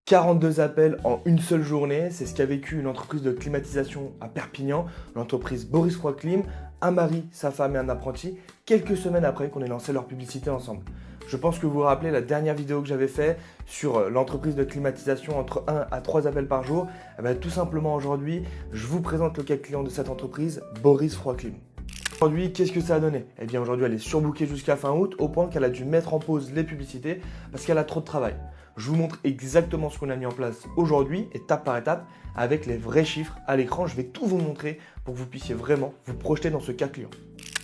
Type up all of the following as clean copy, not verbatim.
42 appels en une seule journée, c'est ce qu'a vécu une entreprise de climatisation à Perpignan, l'entreprise Boris Froid Clim, un mari, sa femme et un apprenti, quelques semaines après qu'on ait lancé leur publicité ensemble. Je pense que vous vous rappelez la dernière vidéo que j'avais faite sur l'entreprise de climatisation entre 1 à 3 appels par jour. Tout simplement aujourd'hui, je vous présente le cas client de cette entreprise, Boris Froid Clim. Aujourd'hui, qu'est-ce que ça a donné? Eh bien aujourd'hui, elle est surbookée jusqu'à fin août, au point qu'elle a dû mettre en pause les publicités parce qu'elle a trop de travail. Je vous montre exactement ce qu'on a mis en place aujourd'hui, étape par étape, avec les vrais chiffres à l'écran. Je vais tout vous montrer pour que vous puissiez vraiment vous projeter dans ce cas client.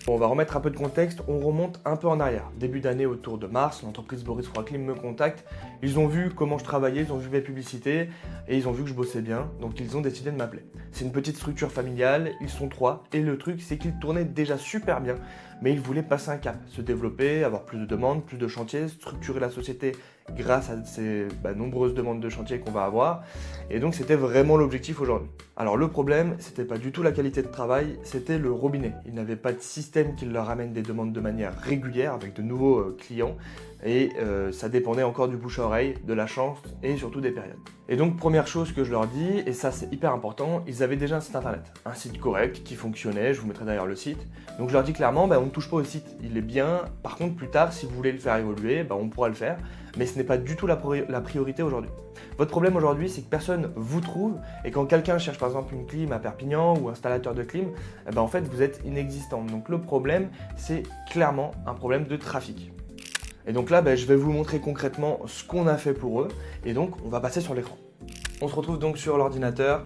Bon, on va remettre un peu de contexte, on remonte un peu en arrière. Début d'année autour de mars, l'entreprise Boris Froid Clim me contacte. Ils ont vu comment je travaillais, ils ont vu mes publicités et ils ont vu que je bossais bien, donc ils ont décidé de m'appeler. C'est une petite structure familiale, ils sont 3 et le truc c'est qu'ils tournaient déjà super bien, mais ils voulaient passer un cap, se développer, avoir plus de demandes, plus de chantiers, structurer la société grâce à ces nombreuses demandes de chantier qu'on va avoir. Et donc c'était vraiment l'objectif aujourd'hui. Alors le problème, c'était pas du tout la qualité de travail, c'était le robinet. Ils n'avaient pas de système qui leur amène des demandes de manière régulière avec de nouveaux clients. Et ça dépendait encore du bouche à oreille, de la chance et surtout des périodes. Et donc première chose que je leur dis, et ça c'est hyper important, ils avaient déjà un site internet. Un site correct qui fonctionnait, je vous mettrai d'ailleurs le site. Donc je leur dis clairement, on ne touche pas au site, il est bien. Par contre plus tard, si vous voulez le faire évoluer, on pourra le faire. Mais ce n'est pas du tout la priorité aujourd'hui. Votre problème aujourd'hui, c'est que personne vous trouve et quand quelqu'un cherche par exemple une clim à Perpignan ou installateur de clim, en fait vous êtes inexistant. Donc le problème, c'est clairement un problème de trafic. Et donc là, je vais vous montrer concrètement ce qu'on a fait pour eux et donc on va passer sur l'écran. On se retrouve donc sur l'ordinateur.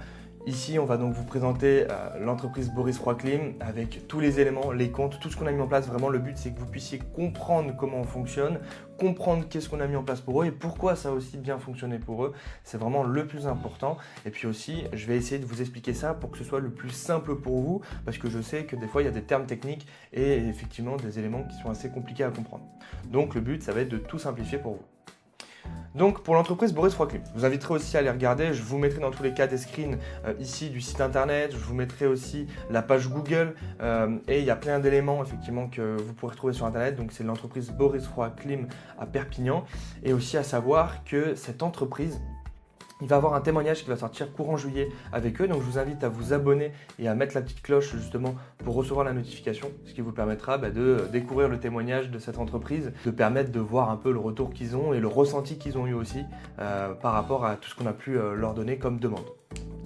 Ici, on va donc vous présenter l'entreprise Boris Froid Clim avec tous les éléments, les comptes, tout ce qu'on a mis en place. Vraiment, le but, c'est que vous puissiez comprendre comment on fonctionne, comprendre qu'est-ce qu'on a mis en place pour eux et pourquoi ça a aussi bien fonctionné pour eux. C'est vraiment le plus important. Et puis aussi, je vais essayer de vous expliquer ça pour que ce soit le plus simple pour vous parce que je sais que des fois, il y a des termes techniques et effectivement des éléments qui sont assez compliqués à comprendre. Donc, le but, ça va être de tout simplifier pour vous. Donc pour l'entreprise Boris Froid Clim, je vous inviterai aussi à aller regarder, je vous mettrai dans tous les cas des screens ici du site internet, je vous mettrai aussi la page Google et il y a plein d'éléments effectivement que vous pourrez trouver sur internet. Donc c'est l'entreprise Boris Froid Clim à Perpignan et aussi à savoir que cette entreprise, il va y avoir un témoignage qui va sortir courant juillet avec eux, donc je vous invite à vous abonner et à mettre la petite cloche justement pour recevoir la notification, ce qui vous permettra de découvrir le témoignage de cette entreprise, de permettre de voir un peu le retour qu'ils ont et le ressenti qu'ils ont eu aussi par rapport à tout ce qu'on a pu leur donner comme demande.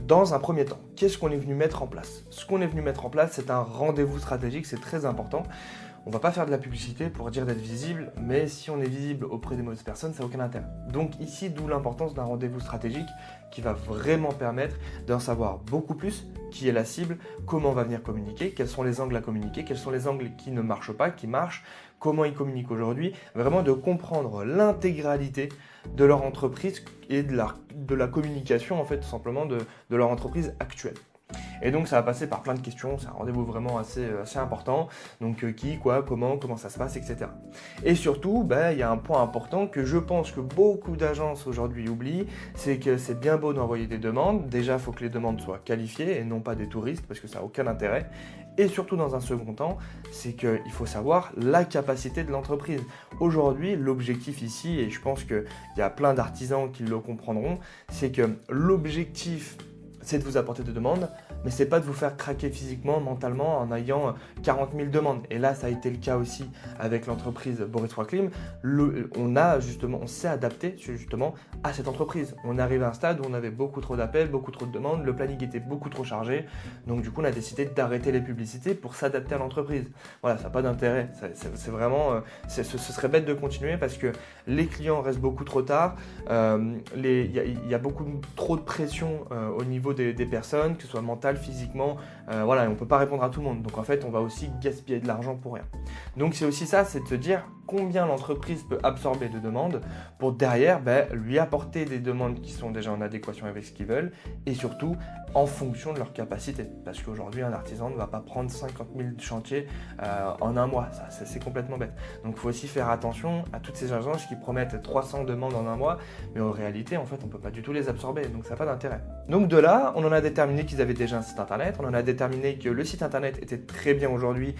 Dans un premier temps, qu'est-ce qu'on est venu mettre en place? Ce qu'on est venu mettre en place, c'est un rendez-vous stratégique, c'est très important. On ne va pas faire de la publicité pour dire d'être visible, mais si on est visible auprès des mauvaises personnes, ça n'a aucun intérêt. Donc ici, d'où l'importance d'un rendez-vous stratégique qui va vraiment permettre d'en savoir beaucoup plus, qui est la cible, comment on va venir communiquer, quels sont les angles à communiquer, quels sont les angles qui ne marchent pas, qui marchent, comment ils communiquent aujourd'hui, vraiment de comprendre l'intégralité de leur entreprise et de la communication en fait tout simplement de leur entreprise actuelle. Et donc ça va passer par plein de questions, c'est un rendez-vous vraiment assez important, donc qui, quoi, comment ça se passe, etc. Et surtout, il y a un point important que je pense que beaucoup d'agences aujourd'hui oublient, c'est que c'est bien beau d'envoyer des demandes, déjà il faut que les demandes soient qualifiées et non pas des touristes parce que ça n'a aucun intérêt. Et surtout dans un second temps, c'est qu'il faut savoir la capacité de l'entreprise. Aujourd'hui, l'objectif ici, et je pense qu'il y a plein d'artisans qui le comprendront, c'est que l'objectif c'est de vous apporter des demandes, mais c'est pas de vous faire craquer physiquement, mentalement en ayant 40 000 demandes. Et là, ça a été le cas aussi avec l'entreprise Boris Froid Clim. On s'est adapté justement à cette entreprise. On est arrivé à un stade où on avait beaucoup trop d'appels, beaucoup trop de demandes, le planning était beaucoup trop chargé. Donc du coup, on a décidé d'arrêter les publicités pour s'adapter à l'entreprise. Voilà, ça n'a pas d'intérêt. C'est vraiment, ce serait bête de continuer parce que les clients restent beaucoup trop tard. Il y a beaucoup trop de pression au niveau des personnes, que ce soit mental, physiquement, on ne peut pas répondre à tout le monde. Donc en fait, on va aussi gaspiller de l'argent pour rien. Donc c'est aussi ça, c'est de se dire combien l'entreprise peut absorber de demandes pour derrière lui apporter des demandes qui sont déjà en adéquation avec ce qu'ils veulent et surtout en fonction de leur capacité. Parce qu'aujourd'hui, un artisan ne va pas prendre 50 000 chantiers en un mois. Ça, c'est complètement bête. Donc il faut aussi faire attention à toutes ces agences qui promettent 300 demandes en un mois, mais en réalité, en fait, on ne peut pas du tout les absorber. Donc ça n'a pas d'intérêt. Donc de là, ça, on en a déterminé qu'ils avaient déjà un site internet, on en a déterminé que le site internet était très bien aujourd'hui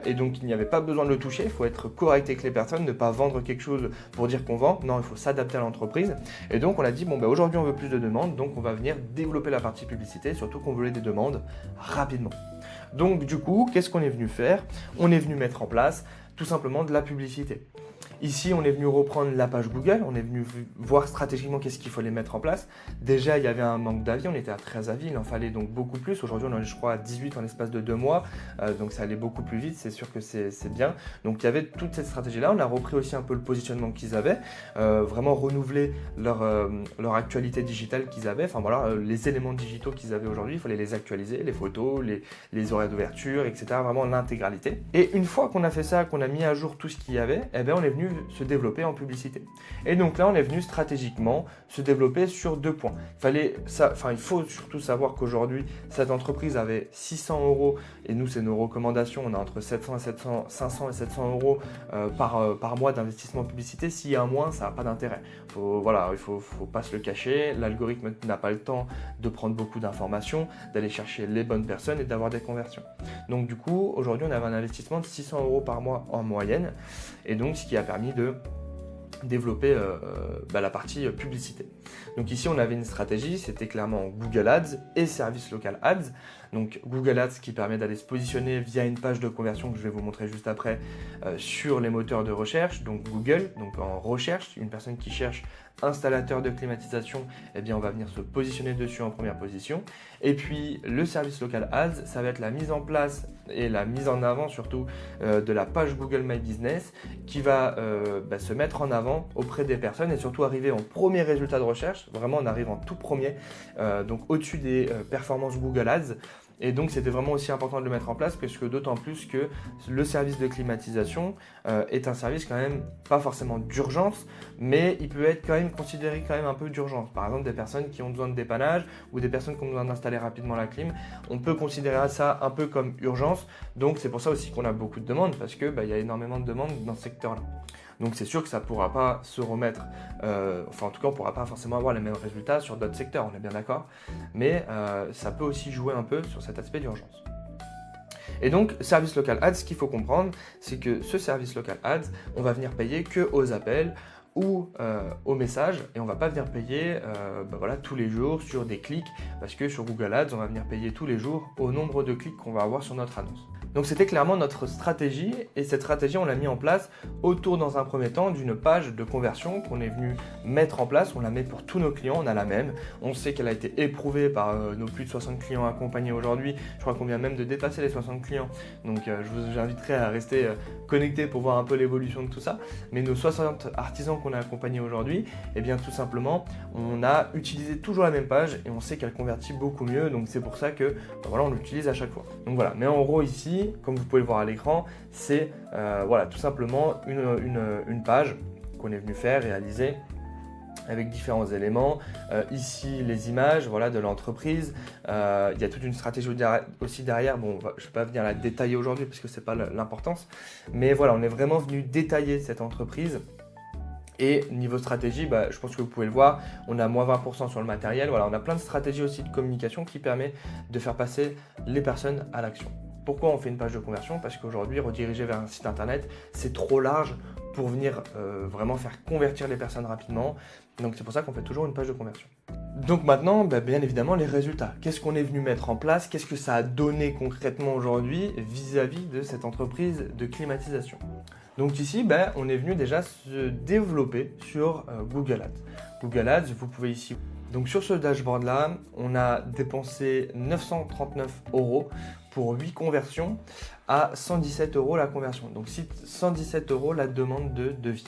et donc il n'y avait pas besoin de le toucher. Il faut être correct avec les personnes, ne pas vendre quelque chose pour dire qu'on vend. Non, il faut s'adapter à l'entreprise. Et donc on a dit, bon, aujourd'hui on veut plus de demandes, donc on va venir développer la partie publicité, surtout qu'on voulait des demandes rapidement. Donc du coup, qu'est-ce qu'on est venu faire? On est venu mettre en place tout simplement de la publicité. Ici, on est venu reprendre la page Google, on est venu voir stratégiquement qu'est-ce qu'il fallait mettre en place. Déjà, il y avait un manque d'avis, on était à 13 avis, il en fallait donc beaucoup plus. Aujourd'hui, on en est, je crois, à 18 en l'espace de 2 mois, donc ça allait beaucoup plus vite, c'est sûr que c'est bien. Donc il y avait toute cette stratégie-là, on a repris aussi un peu le positionnement qu'ils avaient, vraiment renouveler leur actualité digitale qu'ils avaient, enfin voilà, les éléments digitaux qu'ils avaient aujourd'hui, il fallait les actualiser, les photos, les horaires d'ouverture, etc., vraiment l'intégralité. Et une fois qu'on a fait ça, qu'on a mis à jour tout ce qu'il y avait, eh bien on est venu se développer en publicité. Et donc là, on est venu stratégiquement se développer sur 2 points. Il faut surtout savoir qu'aujourd'hui, cette entreprise avait 600 euros et nous, c'est nos recommandations. On a entre 500 et 700 euros par mois d'investissement en publicité. S'il y a un moins, ça n'a pas d'intérêt. Il ne faut pas se le cacher. L'algorithme n'a pas le temps de prendre beaucoup d'informations, d'aller chercher les bonnes personnes et d'avoir des conversions. Donc du coup, aujourd'hui, on avait un investissement de 600 euros par mois en moyenne. Et donc, ce qui a permis de développer la partie publicité. Donc ici, on avait une stratégie, c'était clairement Google Ads et Service Local Ads. Donc Google Ads qui permet d'aller se positionner via une page de conversion que je vais vous montrer juste après sur les moteurs de recherche. Donc Google, donc en recherche, une personne qui cherche installateur de climatisation, eh bien on va venir se positionner dessus en première position. Et puis le Service Local Ads, ça va être la mise en place et la mise en avant surtout de la page Google My Business qui va se mettre en avant auprès des personnes et surtout arriver en premier résultat de recherche. Vraiment, on arrive en tout premier, donc au-dessus des performances Google Ads. Et donc, c'était vraiment aussi important de le mettre en place parce que d'autant plus que le service de climatisation est un service quand même pas forcément d'urgence, mais il peut être quand même considéré quand même un peu d'urgence. Par exemple, des personnes qui ont besoin de dépannage ou des personnes qui ont besoin d'installer rapidement la clim, on peut considérer ça un peu comme urgence. Donc, c'est pour ça aussi qu'on a beaucoup de demandes parce que y a énormément de demandes dans ce secteur-là. Donc c'est sûr que ça ne pourra pas se remettre, en tout cas on ne pourra pas forcément avoir les mêmes résultats sur d'autres secteurs, on est bien d'accord, mais ça peut aussi jouer un peu sur cet aspect d'urgence. Et donc, Service Local Ads, ce qu'il faut comprendre, c'est que ce Service Local Ads, on va venir payer que aux appels ou aux messages et on ne va pas venir payer tous les jours sur des clics parce que sur Google Ads, on va venir payer tous les jours au nombre de clics qu'on va avoir sur notre annonce. Donc c'était clairement notre stratégie et cette stratégie on l'a mis en place autour dans un premier temps d'une page de conversion qu'on est venu mettre en place. On la met pour tous nos clients, on a la même. On sait qu'elle a été éprouvée par nos plus de 60 clients accompagnés aujourd'hui. Je crois qu'on vient même de dépasser les 60 clients. Donc je vous inviterai à rester connecté pour voir un peu l'évolution de tout ça. Mais nos 60 artisans qu'on a accompagnés aujourd'hui, eh bien tout simplement on a utilisé toujours la même page et on sait qu'elle convertit beaucoup mieux. Donc c'est pour ça que on l'utilise à chaque fois. Donc voilà, mais en gros ici, comme vous pouvez le voir à l'écran, c'est tout simplement une page qu'on est venu faire, réaliser avec différents éléments. Ici, les images de l'entreprise. Il y a toute une stratégie aussi derrière. Bon, je ne vais pas venir la détailler aujourd'hui parce que ce n'est pas l'importance. Mais voilà, on est vraiment venu détailler cette entreprise. Et niveau stratégie, je pense que vous pouvez le voir, on a moins 20% sur le matériel. Voilà, on a plein de stratégies aussi de communication qui permet de faire passer les personnes à l'action. Pourquoi on fait une page de conversion? Parce qu'aujourd'hui, rediriger vers un site internet, c'est trop large pour venir vraiment faire convertir les personnes rapidement. Donc c'est pour ça qu'on fait toujours une page de conversion. Donc maintenant, bien évidemment, les résultats. Qu'est-ce qu'on est venu mettre en place? Qu'est-ce que ça a donné concrètement aujourd'hui vis-à-vis de cette entreprise de climatisation? Donc ici, on est venu déjà se développer sur Google Ads. Google Ads, vous pouvez ici. Donc sur ce dashboard-là, on a dépensé 939 euros pour 8 conversions à 117 euros la conversion. Donc 117 euros la demande de devis.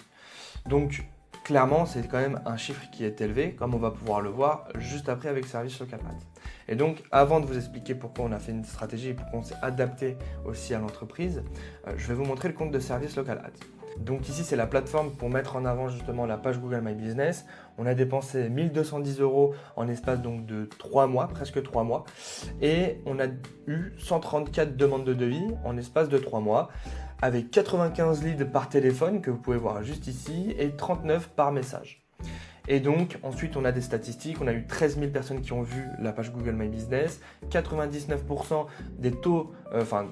Donc clairement, c'est quand même un chiffre qui est élevé, comme on va pouvoir le voir juste après avec Service Local Ads. Et donc, avant de vous expliquer pourquoi on a fait une stratégie et pourquoi on s'est adapté aussi à l'entreprise, je vais vous montrer le compte de Service Local Ads. Donc ici, c'est la plateforme pour mettre en avant justement la page Google My Business. On a dépensé 1210 euros en espace donc de 3 mois, presque 3 mois. Et on a eu 134 demandes de devis en espace de 3 mois, avec 95 leads par téléphone que vous pouvez voir juste ici et 39 par message. Et donc, ensuite, on a des statistiques. On a eu 13 000 personnes qui ont vu la page Google My Business. 99% des taux,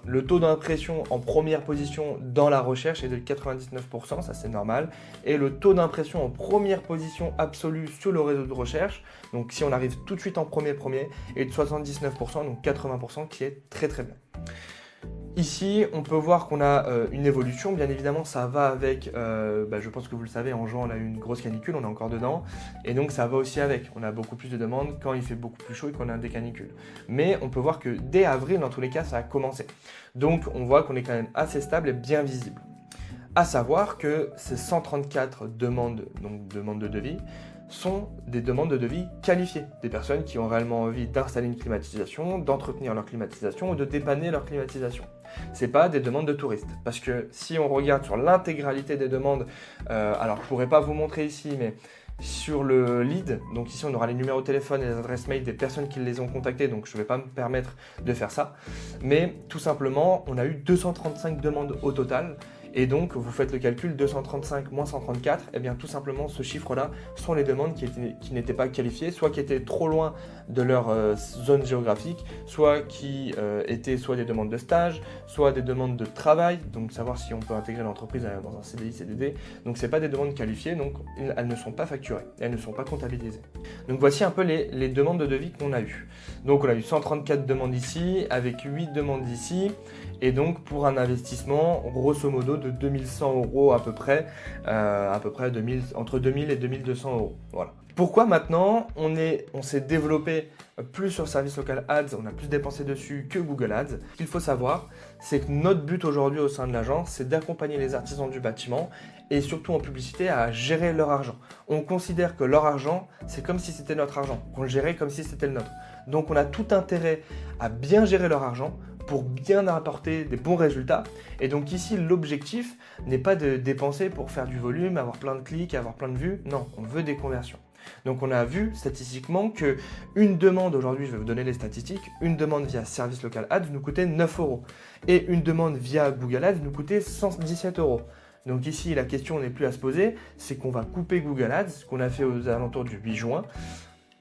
le taux d'impression en première position dans la recherche est de 99%, ça c'est normal. Et le taux d'impression en première position absolue sur le réseau de recherche, donc si on arrive tout de suite en premier, est de 79%, donc 80% qui est très très bien. Ici, on peut voir qu'on a une évolution. Bien évidemment, ça va avec, je pense que vous le savez, en juin, on a eu une grosse canicule, on est encore dedans. Et donc, ça va aussi avec. On a beaucoup plus de demandes quand il fait beaucoup plus chaud et qu'on a des canicules. Mais on peut voir que dès avril, dans tous les cas, ça a commencé. Donc, on voit qu'on est quand même assez stable et bien visible. À savoir que ces 134 demandes, donc demandes de devis, sont des demandes de devis qualifiées, des personnes qui ont réellement envie d'installer une climatisation, d'entretenir leur climatisation ou de dépanner leur climatisation. Ce n'est pas des demandes de touristes, parce que si on regarde sur l'intégralité des demandes, alors je ne pourrais pas vous montrer ici, mais sur le lead, donc ici on aura les numéros de téléphone et les adresses mail des personnes qui les ont contactés, donc je ne vais pas me permettre de faire ça, mais tout simplement on a eu 235 demandes au total. Et donc, vous faites le calcul, 235 moins 134, et bien tout simplement, ce chiffre-là sont les demandes qui n'étaient pas qualifiées, soit qui étaient trop loin de leur zone géographique, soit qui étaient soit des demandes de stage, soit des demandes de travail, donc savoir si on peut intégrer l'entreprise dans un CDI, CDD. Donc, ce n'est pas des demandes qualifiées, donc elles ne sont pas facturées, elles ne sont pas comptabilisées. Donc, voici un peu les demandes de devis qu'on a eues. Donc, on a eu 134 demandes ici, avec 8 demandes ici, et donc pour un investissement, grosso modo, de 2100 € à peu près entre 2000 et 2200 €. Voilà. Pourquoi maintenant on s'est développé plus sur Service Local Ads, on a plus dépensé dessus que Google Ads. Ce qu'il faut savoir, c'est que notre but aujourd'hui au sein de l'agence, c'est d'accompagner les artisans du bâtiment et surtout en publicité à gérer leur argent. On considère que leur argent, c'est comme si c'était notre argent, qu'on le gérait comme si c'était le nôtre. Donc on a tout intérêt à bien gérer leur argent pour bien apporter des bons résultats. Et donc ici, l'objectif n'est pas de dépenser pour faire du volume, avoir plein de clics, avoir plein de vues. Non, on veut des conversions. Donc on a vu statistiquement qu'une demande, aujourd'hui je vais vous donner les statistiques, une demande via Service Local Ads nous coûtait 9 € et une demande via Google Ads nous coûtait 117 €. Donc ici, la question n'est plus à se poser, c'est qu'on va couper Google Ads, ce qu'on a fait aux alentours du 8 juin.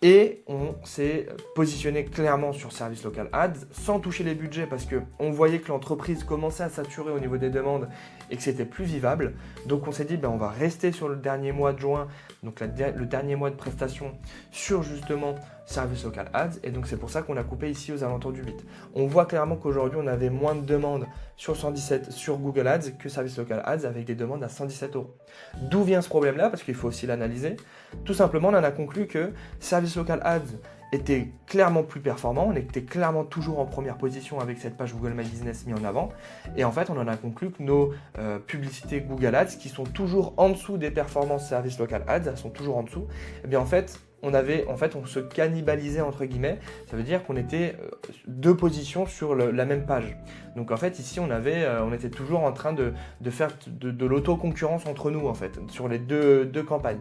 Et on s'est positionné clairement sur Service Local Ads sans toucher les budgets parce qu'on voyait que l'entreprise commençait à saturer au niveau des demandes et que c'était plus vivable. Donc on s'est dit on va rester sur le dernier mois de juin, donc le dernier mois de prestation sur justement Service Local Ads. Et donc c'est pour ça qu'on a coupé ici aux alentours du 8. On voit clairement qu'aujourd'hui on avait moins de demandes sur 117 sur Google Ads que Service Local Ads avec des demandes à 117 €. D'où vient ce problème-là? Parce qu'il faut aussi l'analyser. Tout simplement, on en a conclu que Service Local Ads était clairement plus performant, on était clairement toujours en première position avec cette page Google My Business mis en avant. Et en fait, on en a conclu que nos publicités Google Ads, qui sont toujours en dessous des performances Service Local Ads, elles sont toujours en dessous, et bien en fait, on se cannibalisait entre guillemets, ça veut dire qu'on était deux positions sur la même page. Donc en fait ici on était toujours en train de faire de l'auto-concurrence entre nous en fait, sur les deux campagnes.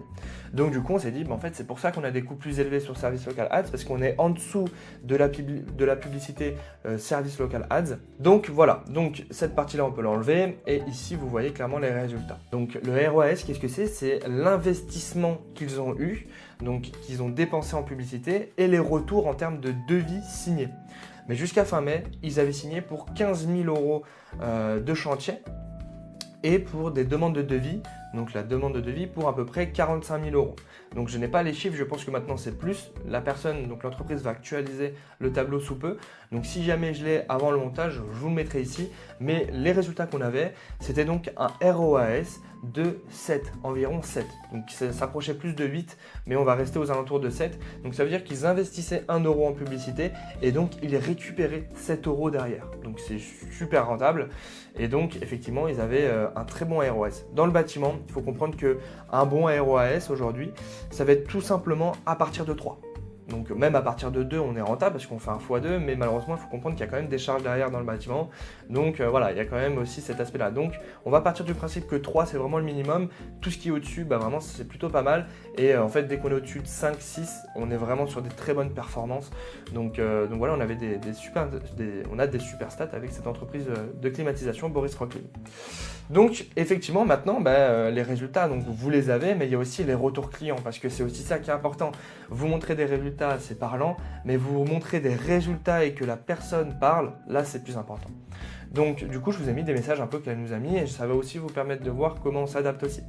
Donc du coup on s'est dit en fait c'est pour ça qu'on a des coûts plus élevés sur Service Local Ads, parce qu'on est en dessous de la publicité Service Local Ads. Donc voilà, donc cette partie là on peut l'enlever et ici vous voyez clairement les résultats. Donc le ROAS, qu'est-ce que c'est? C'est l'investissement qu'ils ont eu, donc qu'ils ont dépensé en publicité et les retours en termes de devis signés. Mais jusqu'à fin mai, ils avaient signé pour 15 000 € de chantier et pour des demandes de devis, donc la demande de devis pour à peu près 45 000 €. Donc je n'ai pas les chiffres, je pense que maintenant c'est plus. L'entreprise va actualiser le tableau sous peu. Donc si jamais je l'ai avant le montage, je vous le mettrai ici. Mais les résultats qu'on avait, c'était donc un ROAS de 7, environ 7. Donc ça s'approchait plus de 8, mais on va rester aux alentours de 7. Donc ça veut dire qu'ils investissaient 1 € en publicité et donc ils récupéraient 7 € derrière. Donc c'est super rentable. Et donc effectivement, ils avaient un très bon ROAS. Dans le bâtiment, il faut comprendre qu'un bon ROAS aujourd'hui, ça va être tout simplement à partir de 3. Donc même à partir de 2, on est rentable parce qu'on fait un x2, mais malheureusement, il faut comprendre qu'il y a quand même des charges derrière dans le bâtiment. Donc voilà, il y a quand même aussi cet aspect-là. Donc on va partir du principe que 3, c'est vraiment le minimum. Tout ce qui est au-dessus, bah, vraiment, c'est plutôt pas mal. Et en fait, dès qu'on est au-dessus de 5, 6, on est vraiment sur des très bonnes performances. Donc voilà, on a des super stats avec cette entreprise de climatisation, Boris Rocklim. Donc effectivement maintenant les résultats, donc vous les avez, mais il y a aussi les retours clients parce que c'est aussi ça qui est important. Vous montrez des résultats, c'est parlant, mais vous montrez des résultats et que la personne parle, là c'est plus important. Donc du coup je vous ai mis des messages un peu qu'elle nous a mis et ça va aussi vous permettre de voir comment on s'adapte aussi.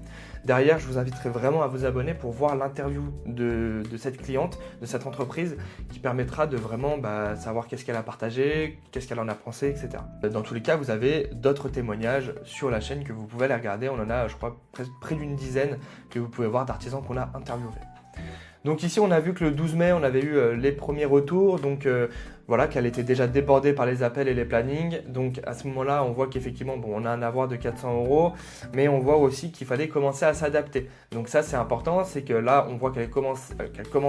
Derrière je vous inviterai vraiment à vous abonner pour voir l'interview de cette cliente, de cette entreprise qui permettra de vraiment savoir qu'est-ce qu'elle a partagé, qu'est-ce qu'elle en a pensé, etc. Dans tous les cas vous avez d'autres témoignages sur la chaîne que vous pouvez aller regarder, on en a je crois près d'une dizaine que vous pouvez voir d'artisans qu'on a interviewés. Donc ici on a vu que le 12 mai on avait eu les premiers retours, donc voilà qu'elle était déjà débordée par les appels et les plannings. Donc à ce moment-là on voit qu'effectivement on a un avoir de 400 €, mais on voit aussi qu'il fallait commencer à s'adapter. Donc ça c'est important, c'est que là on voit qu'elle commence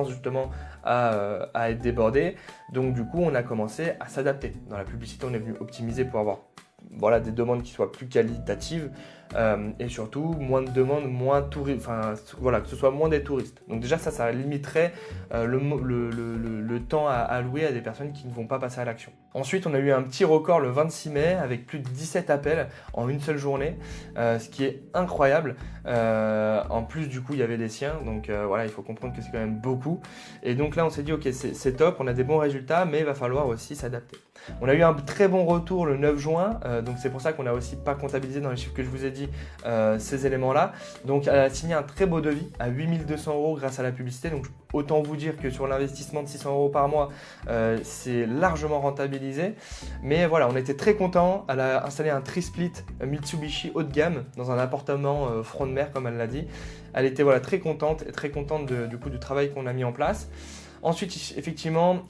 justement à être débordée. Donc du coup on a commencé à s'adapter. Dans la publicité on est venu optimiser pour avoir des demandes qui soient plus qualitatives et surtout moins de demandes, moins touristes, que ce soit moins des touristes. Donc déjà ça limiterait le temps à allouer à des personnes qui ne vont pas passer à l'action. Ensuite on a eu un petit record le 26 mai avec plus de 17 appels en une seule journée, ce qui est incroyable. En plus du coup il y avait les siens, donc il faut comprendre que c'est quand même beaucoup. Et donc là on s'est dit ok c'est top, on a des bons résultats, mais il va falloir aussi s'adapter. On a eu un très bon retour le 9 juin, donc c'est pour ça qu'on n'a aussi pas comptabilisé dans les chiffres que je vous ai dit ces éléments-là. Donc elle a signé un très beau devis à 8 200 € grâce à la publicité. Donc autant vous dire que sur l'investissement de 600 € par mois, c'est largement rentabilisé. Mais voilà, on était très contents. Elle a installé un tri-split Mitsubishi haut de gamme dans un appartement front de mer comme elle l'a dit. Elle était très contente et très contente du travail qu'on a mis en place. Ensuite, effectivement,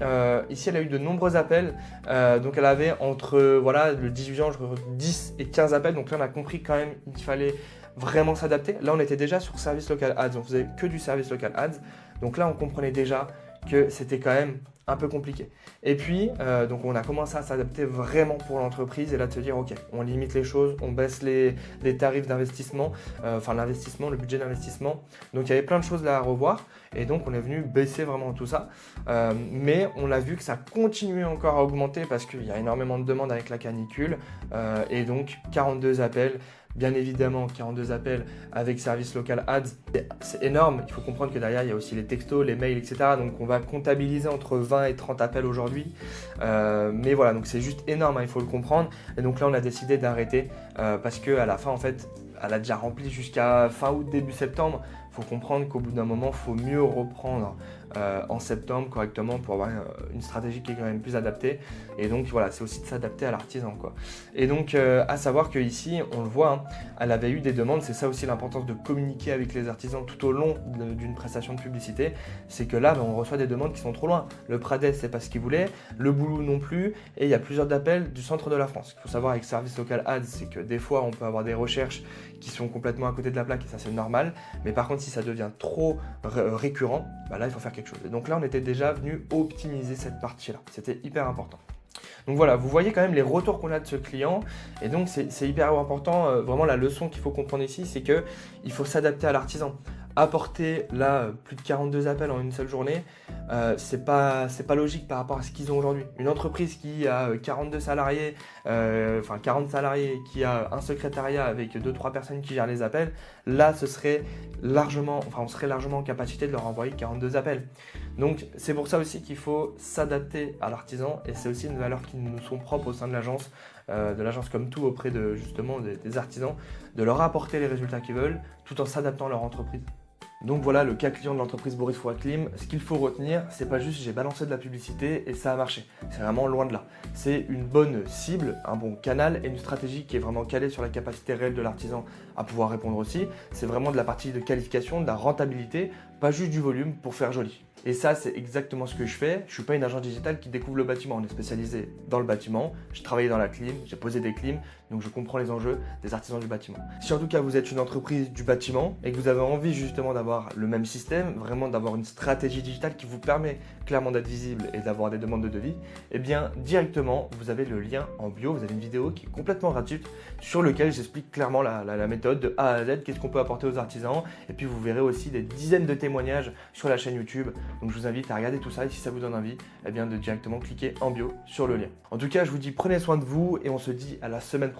ici, elle a eu de nombreux appels. Donc, elle avait entre le 18 juin, 10 et 15 appels. Donc là, on a compris quand même qu'il fallait vraiment s'adapter. Là, on était déjà sur Service Local Ads. On faisait que du Service Local Ads. Donc là, on comprenait déjà que c'était quand même un peu compliqué. Et puis, donc on a commencé à s'adapter vraiment pour l'entreprise et là de se dire ok, on limite les choses, on baisse les tarifs d'investissement, l'investissement, le budget d'investissement. Donc il y avait plein de choses là à revoir et donc on est venu baisser vraiment tout ça. Mais on a vu que ça continuait encore à augmenter parce qu'il y a énormément de demandes avec la canicule et donc 42 appels. Bien évidemment, 42 appels avec Service Local Ads, c'est énorme. Il faut comprendre que derrière, il y a aussi les textos, les mails, etc. Donc, on va comptabiliser entre 20 et 30 appels aujourd'hui. Mais voilà, donc c'est juste énorme, il faut le comprendre. Et donc là, on a décidé d'arrêter parce qu'à la fin, en fait, elle a déjà rempli jusqu'à fin août, début septembre. Il faut comprendre qu'au bout d'un moment, il faut mieux reprendre en septembre correctement pour avoir une stratégie qui est quand même plus adaptée. Et donc voilà, c'est aussi de s'adapter à l'artisan, quoi. Et donc à savoir qu'ici, on le voit, elle avait eu des demandes. C'est ça aussi l'importance de communiquer avec les artisans tout au long d'une prestation de publicité. C'est que là, on reçoit des demandes qui sont trop loin. Le Pradès, c'est pas ce qu'il voulait, le Boulou non plus. Et il y a plusieurs appels du centre de la France. Ce qu'il faut savoir avec Service Local Ads, c'est que des fois, on peut avoir des recherches qui sont complètement à côté de la plaque et ça c'est normal. Mais par contre, si ça devient trop récurrent, là il faut faire quelque chose. Et donc là, on était déjà venu optimiser cette partie-là. C'était hyper important. Donc voilà, vous voyez quand même les retours qu'on a de ce client. Et donc c'est hyper important. Vraiment, la leçon qu'il faut comprendre ici, c'est qu'il faut s'adapter à l'artisan. Apporter là plus de 42 appels en une seule journée, c'est pas logique par rapport à ce qu'ils ont aujourd'hui. Une entreprise qui a 42 salariés, 40 salariés, qui a un secrétariat avec 2-3 personnes qui gèrent les appels, là on serait largement en capacité de leur envoyer 42 appels. Donc c'est pour ça aussi qu'il faut s'adapter à l'artisan et c'est aussi une valeur qui nous sont propres au sein de l'agence comme tout auprès de justement des artisans, de leur apporter les résultats qu'ils veulent tout en s'adaptant à leur entreprise. Donc voilà le cas client de l'entreprise Boris Rocklim. Ce qu'il faut retenir, c'est pas juste j'ai balancé de la publicité et ça a marché. C'est vraiment loin de là. C'est une bonne cible, un bon canal et une stratégie qui est vraiment calée sur la capacité réelle de l'artisan à pouvoir répondre aussi. C'est vraiment de la partie de qualification, de la rentabilité, pas juste du volume pour faire joli. Et ça, c'est exactement ce que je fais. Je ne suis pas une agence digitale qui découvre le bâtiment. On est spécialisé dans le bâtiment. J'ai travaillé dans la clim, j'ai posé des clims, donc je comprends les enjeux des artisans du bâtiment. Si en tout cas vous êtes une entreprise du bâtiment et que vous avez envie justement d'avoir le même système, vraiment d'avoir une stratégie digitale qui vous permet clairement d'être visible et d'avoir des demandes de devis, eh bien directement vous avez le lien en bio, vous avez une vidéo qui est complètement gratuite sur lequel j'explique clairement la méthode de A à Z, qu'est-ce qu'on peut apporter aux artisans, et puis vous verrez aussi des dizaines de témoignages sur la chaîne YouTube. Donc je vous invite à regarder tout ça et si ça vous donne envie, eh bien de directement cliquer en bio sur le lien. En tout cas, je vous dis prenez soin de vous et on se dit à la semaine prochaine.